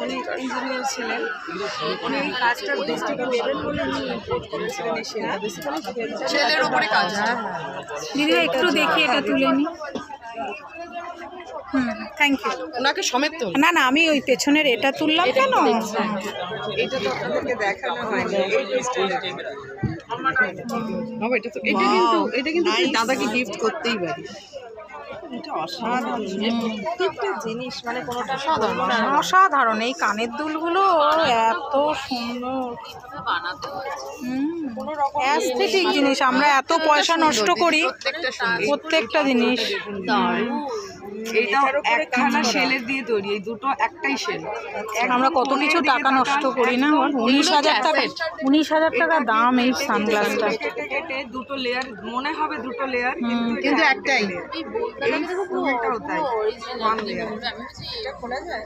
উনি ইঞ্জিনিয়ার ছিলেন। উনি এই কাজটা ডিস্ট্রিক্টে দেবেন বলে উনি ইম্পোর্ট করেছিলেন এই সেলটা। বেসিক্যালি ছেলের উপরে কাজ। দিদি একটু দেখি এটা তুলে নি। Thank you. ওনাকে সমেত তো না না, আমি ওই পেছনের এটা তুললাম কেন? এটা তো আপনাদেরকে দেখানো হয়নি এই পিসটা। বাবা এটা কিন্তু তুই দাদাকে গিফট করতেই পারি। এটা অসাধারণ প্রত্যেকটা জিনিস, মানে কোনোটা অসাধারণ। এই কানের দুলগুলো এত সুন্দর, অ্যাস্থেটিক জিনিস। আমরা এত পয়সা নষ্ট করি প্রত্যেকটা জিনিস। এইটাও একখানা শেলের দিয়ে তৈরি, এই দুটো একটাই শেল। আমরা কত কিছু টাকা নষ্ট করি না। 19,000 টাকা, 19,000 টাকা দাম এই সানগ্লাসটা। কেটে কেটে দুটো লেয়ার মনে হবে, দুটো লেয়ার কিন্তু একটাই। এইটাও তাই, ওয়ান লেয়ার। এটা খোলা যায়?